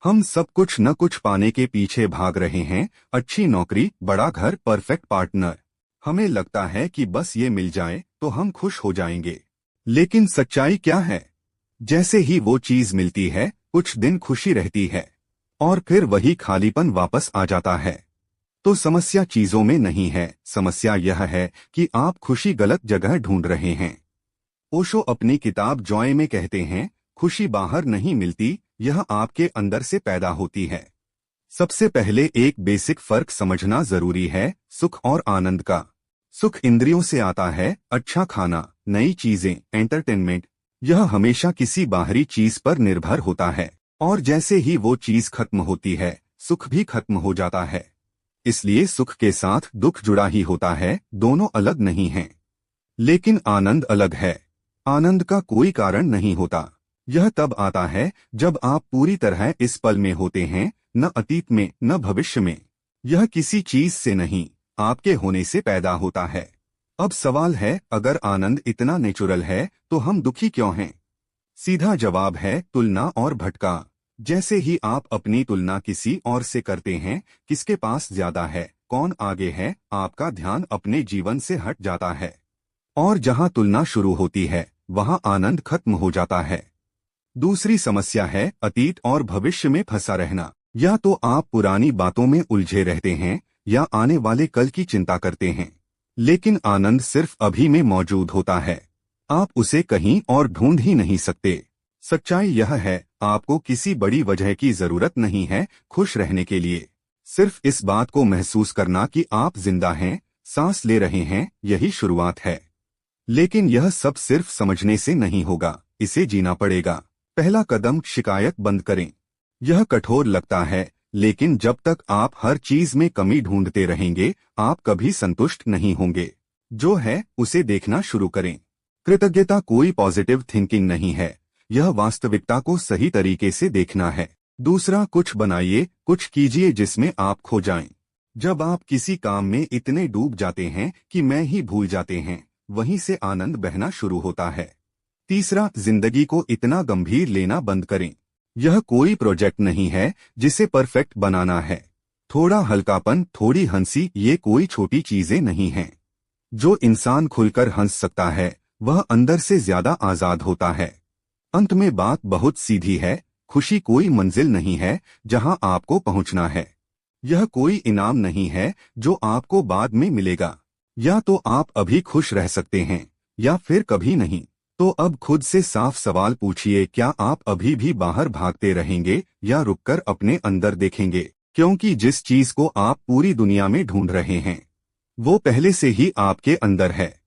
हम सब कुछ न कुछ पाने के पीछे भाग रहे हैं। अच्छी नौकरी, बड़ा घर, परफेक्ट पार्टनर। हमें लगता है कि बस ये मिल जाए तो हम खुश हो जाएंगे। लेकिन सच्चाई क्या है? जैसे ही वो चीज मिलती है, कुछ दिन खुशी रहती है और फिर वही खालीपन वापस आ जाता है। तो समस्या चीजों में नहीं है, समस्या यह है कि आप खुशी गलत जगह ढूंढ रहे हैं। ओशो अपनी किताब जॉय में कहते हैं, खुशी बाहर नहीं मिलती, यह आपके अंदर से पैदा होती है। सबसे पहले एक बेसिक फर्क समझना जरूरी है, सुख और आनंद का। सुख इंद्रियों से आता है, अच्छा खाना, नई चीजें, एंटरटेनमेंट। यह हमेशा किसी बाहरी चीज पर निर्भर होता है और जैसे ही वो चीज खत्म होती है, सुख भी खत्म हो जाता है। इसलिए सुख के साथ दुख जुड़ा ही होता है, दोनों अलग नहीं हैं। लेकिन आनंद अलग है। आनंद का कोई कारण नहीं होता। यह तब आता है जब आप पूरी तरह इस पल में होते हैं, न अतीत में न भविष्य में। यह किसी चीज से नहीं, आपके होने से पैदा होता है। अब सवाल है, अगर आनंद इतना नेचुरल है तो हम दुखी क्यों हैं? सीधा जवाब है, तुलना और भटका। जैसे ही आप अपनी तुलना किसी और से करते हैं, किसके पास ज्यादा है, कौन आगे है, आपका ध्यान अपने जीवन से हट जाता है। और जहां तुलना शुरू होती है, वहां आनंद खत्म हो जाता है। दूसरी समस्या है अतीत और भविष्य में फंसा रहना। या तो आप पुरानी बातों में उलझे रहते हैं या आने वाले कल की चिंता करते हैं। लेकिन आनंद सिर्फ अभी में मौजूद होता है, आप उसे कहीं और ढूंढ ही नहीं सकते। सच्चाई यह है, आपको किसी बड़ी वजह की जरूरत नहीं है खुश रहने के लिए। सिर्फ इस बात को महसूस करना कि आप जिंदा हैं, सांस ले रहे हैं, यही शुरुआत है। लेकिन यह सब सिर्फ समझने से नहीं होगा, इसे जीना पड़ेगा। पहला कदम, शिकायत बंद करें। यह कठोर लगता है, लेकिन जब तक आप हर चीज में कमी ढूंढते रहेंगे, आप कभी संतुष्ट नहीं होंगे। जो है उसे देखना शुरू करें। कृतज्ञता कोई पॉजिटिव थिंकिंग नहीं है, यह वास्तविकता को सही तरीके से देखना है। दूसरा, कुछ बनाइए, कुछ कीजिए जिसमें आप खो जाएं। जब आप किसी काम में इतने डूब जाते हैं कि मैं ही भूल जाते हैं, वहीं से आनंद बहना शुरू होता है। तीसरा, जिंदगी को इतना गंभीर लेना बंद करें। यह कोई प्रोजेक्ट नहीं है जिसे परफेक्ट बनाना है। थोड़ा हल्कापन, थोड़ी हंसी, ये कोई छोटी चीजें नहीं हैं। जो इंसान खुलकर हंस सकता है, वह अंदर से ज्यादा आजाद होता है। अंत में बात बहुत सीधी है, खुशी कोई मंजिल नहीं है जहां आपको पहुंचना है। यह कोई इनाम नहीं है जो आपको बाद में मिलेगा। या तो आप अभी खुश रह सकते हैं या फिर कभी नहीं। तो अब खुद से साफ सवाल पूछिए, क्या आप अभी भी बाहर भागते रहेंगे या रुककर अपने अंदर देखेंगे? क्योंकि जिस चीज को आप पूरी दुनिया में ढूंढ रहे हैं, वो पहले से ही आपके अंदर है।